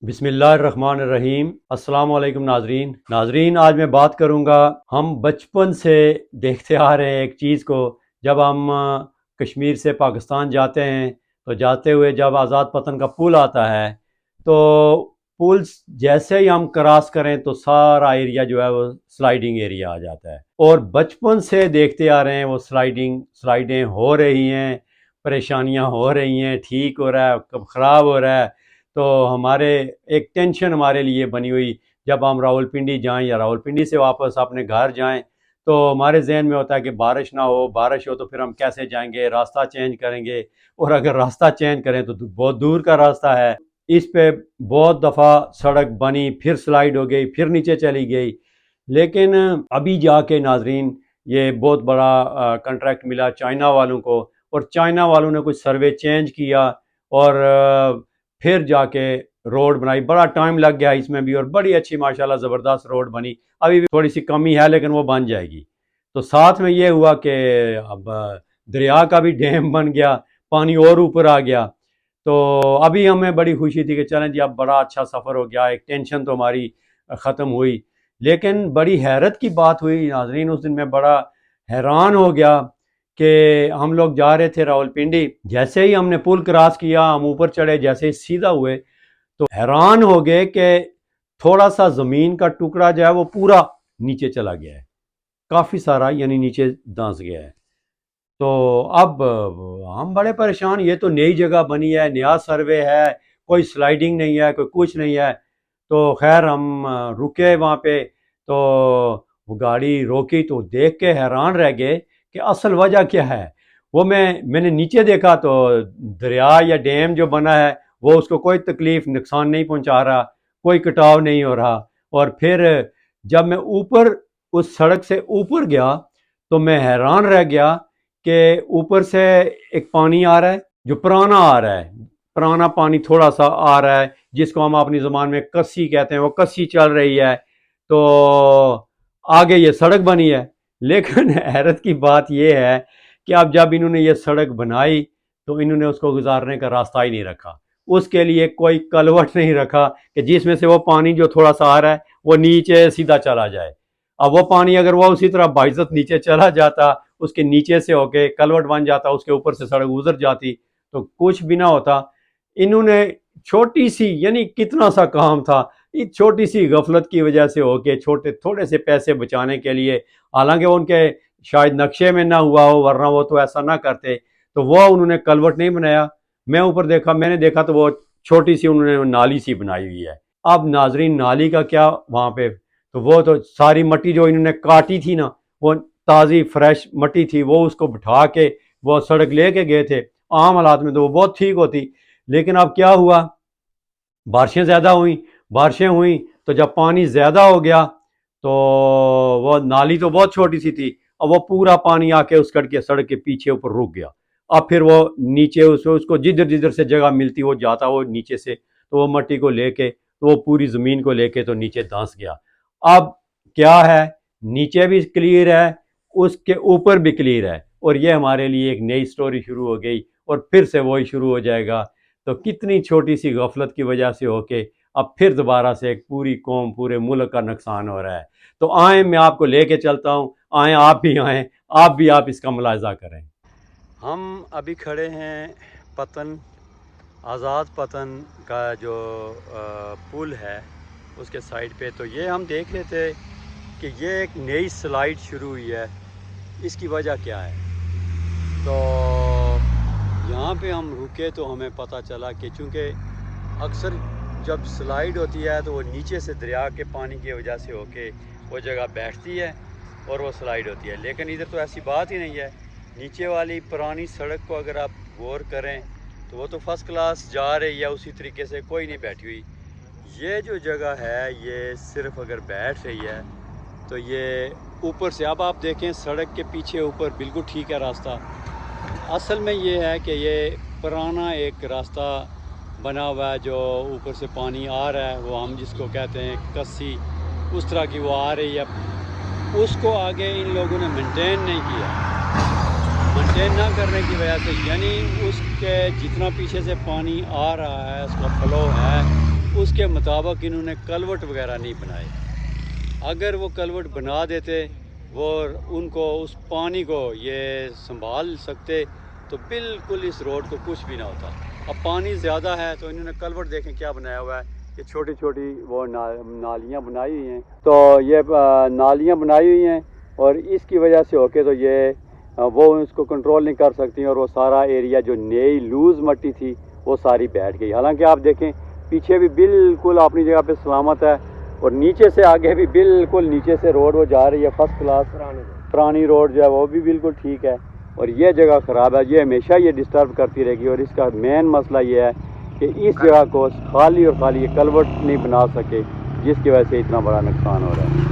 बिस्मिल्लाहिर्रहमानिर्रहीम। अस्सलाम वालेकुम नाजरीन, आज मैं बात करूंगा। हम बचपन से देखते आ रहे हैं एक चीज़ को। जब हम कश्मीर से पाकिस्तान जाते हैं तो जाते हुए जब आज़ाद पतन का पुल आता है तो पुल जैसे ही हम क्रॉस करें तो सारा एरिया जो है वो स्लाइडिंग एरिया आ जाता है। और बचपन से देखते आ रहे हैं वो स्लाइडें हो रही हैं, परेशानियां हो रही हैं, ठीक हो रहा है, कब ख़राब हो रहा है। तो हमारे एक टेंशन हमारे लिए बनी हुई, जब हम रावलपिंडी जाएं या रावलपिंडी से वापस अपने घर जाएं तो हमारे जहन में होता है कि बारिश हो तो फिर हम कैसे जाएंगे, रास्ता चेंज करेंगे। और अगर रास्ता चेंज करें तो बहुत दूर का रास्ता है। इस पे बहुत दफ़ा सड़क बनी, फिर स्लाइड हो गई, फिर नीचे चली गई। लेकिन अभी जाके नाजरीन ये बहुत बड़ा कंट्रैक्ट मिला चाइना वालों को, और चाइना वालों ने कुछ सर्वे चेंज किया और फिर जाके रोड बनाई। बड़ा टाइम लग गया इसमें भी, और बड़ी अच्छी माशाल्लाह ज़बरदस्त रोड बनी। अभी भी थोड़ी सी कमी है लेकिन वो बन जाएगी। तो साथ में ये हुआ कि अब दरिया का भी डैम बन गया, पानी और ऊपर आ गया। तो अभी हमें बड़ी खुशी थी कि चलें जी अब बड़ा अच्छा सफ़र हो गया, एक टेंशन तो हमारी ख़त्म हुई। लेकिन बड़ी हैरत की बात हुई नाजरीन, उस दिन मैं बड़ा हैरान हो गया कि हम लोग जा रहे थे रावलपिंडी। जैसे ही हमने पुल क्रॉस किया, हम ऊपर चढ़े, जैसे ही सीधा हुए तो हैरान हो गए कि थोड़ा सा ज़मीन का टुकड़ा जो है वो पूरा नीचे चला गया है, काफ़ी सारा, यानी नीचे धंस गया है। तो अब हम बड़े परेशान, ये तो नई जगह बनी है, नया सर्वे है, कोई स्लाइडिंग नहीं है, कोई कुछ नहीं है। तो खैर हम रुके वहाँ पे। तो वो गाड़ी रोकी तो देख के हैरान रह गए कि असल वजह क्या है। वो मैंने नीचे देखा तो दरिया या डैम जो बना है वो उसको कोई तकलीफ नुकसान नहीं पहुंचा रहा, कोई कटाव नहीं हो रहा। और फिर जब मैं ऊपर उस सड़क से ऊपर गया तो मैं हैरान रह गया कि ऊपर से एक पानी आ रहा है जो पुराना आ रहा है, पुराना पानी थोड़ा सा आ रहा है, जिसको हम अपनी ज़ुबान में कस्सी कहते हैं। वो कस्सी चल रही है, तो आगे ये सड़क बनी है। लेकिन हैरत की बात यह है कि अब जब इन्होंने ये सड़क बनाई तो इन्होंने उसको गुजारने का रास्ता ही नहीं रखा। उसके लिए कोई कलवट नहीं रखा कि जिसमें से वो पानी जो थोड़ा सा आ रहा है वो नीचे सीधा चला जाए। अब वो पानी अगर वो उसी तरह बाइज्जत नीचे चला जाता, उसके नीचे से होके कलवट बन जाता, उसके ऊपर से सड़क गुजर जाती, तो कुछ भी ना होता। इन्होंने छोटी सी, यानी कितना सा काम था, इस छोटी सी गफलत की वजह से होके छोटे थोड़े से पैसे बचाने के लिए, हालांकि उनके शायद नक्शे में ना हुआ हो वरना वो तो ऐसा ना करते, तो वो उन्होंने कलवट नहीं बनाया। मैंने देखा तो वो छोटी सी उन्होंने नाली सी बनाई हुई है। अब नाजरीन नाली का क्या वहाँ पे, तो वो तो सारी मट्टी जो इन्होंने काटी थी ना, वो ताज़ी फ्रेश मट्टी थी, वो उसको बिठा के वो सड़क लेके गए थे। आम हालात में तो वो बहुत ठीक होती। लेकिन अब क्या हुआ, बारिशें हुई तो जब पानी ज़्यादा हो गया तो वो नाली तो बहुत छोटी सी थी, अब वो पूरा पानी आके उस सड़क के पीछे ऊपर रुक गया। अब फिर वो नीचे उसको जिधर जिधर से जगह मिलती वो जाता, वो नीचे से तो वो मट्टी को लेके तो वो पूरी ज़मीन को लेके तो नीचे धंस गया। अब क्या है, नीचे भी क्लियर है, उसके ऊपर भी क्लियर है, और ये हमारे लिए एक नई स्टोरी शुरू हो गई और फिर से वही शुरू हो जाएगा। तो कितनी छोटी सी गफलत की वजह से होके अब फिर दोबारा से एक पूरी कौम, पूरे मुल्क का नुकसान हो रहा है। तो आए, मैं आपको लेके चलता हूँ, आए आप भी आएँ, आप इसका मुलाहिजा करें। हम अभी खड़े हैं पतन, आज़ाद पतन का जो पुल है उसके साइड पे। तो ये हम देख लेते कि ये एक नई स्लाइड शुरू हुई है, इसकी वजह क्या है। तो यहाँ पे हम रुके तो हमें पता चला कि चूँकि अक्सर जब स्लाइड होती है तो वो नीचे से दरिया के पानी की वजह से होके वो जगह बैठती है और वो स्लाइड होती है। लेकिन इधर तो ऐसी बात ही नहीं है। नीचे वाली पुरानी सड़क को अगर आप गौर करें तो वो तो फर्स्ट क्लास जा रही है, उसी तरीके से कोई नहीं बैठी हुई। ये जो जगह है ये सिर्फ अगर बैठ रही है तो ये ऊपर से, अब आप देखें सड़क के पीछे ऊपर बिल्कुल ठीक है रास्ता। असल में ये है कि ये पुराना एक रास्ता बना हुआ है जो ऊपर से पानी आ रहा है, वो हम जिसको कहते हैं कस्सी, उस तरह की वो आ रही है। उसको आगे इन लोगों ने मेंटेन नहीं किया। मेंटेन ना करने की वजह से, यानी उसके जितना पीछे से पानी आ रहा है, उसका फ्लो है, اس کے مطابق انہوں نے کلوٹ وغیرہ نہیں بنائے. اگر وہ کلوٹ بنا دیتے وہ ان کو اس پانی کو یہ سنبھال سکتے تو بالکل اس روڈ کو کچھ بھی نہ ہوتا. اب پانی زیادہ ہے تو انہوں نے کلوٹ دیکھیں کیا بنایا ہوا ہے. یہ چھوٹی چھوٹی وہ نالیاں بنائی ہوئی ہیں. تو یہ نالیاں بنائی ہوئی ہیں اور اس کی وجہ سے ہو کے تو یہ وہ اس کو کنٹرول نہیں کر سکتی اور وہ سارا ایریا جو نئی لوز مٹی تھی وہ ساری بیٹھ گئی. حالانکہ آپ دیکھیں پیچھے بھی بالکل اپنی جگہ پہ سلامت ہے اور نیچے سے آگے بھی بالکل نیچے سے روڈ وہ جا رہی ہے فرسٹ کلاس. پرانی روڈ جو ہے وہ بھی بالکل ٹھیک ہے اور یہ جگہ خراب ہے. یہ ہمیشہ یہ ڈسٹرب کرتی رہے گی اور اس کا مین مسئلہ یہ ہے کہ اس جگہ کو خالی اور خالی یہ کلوٹ نہیں بنا سکے جس کی وجہ سے اتنا بڑا نقصان ہو رہا ہے.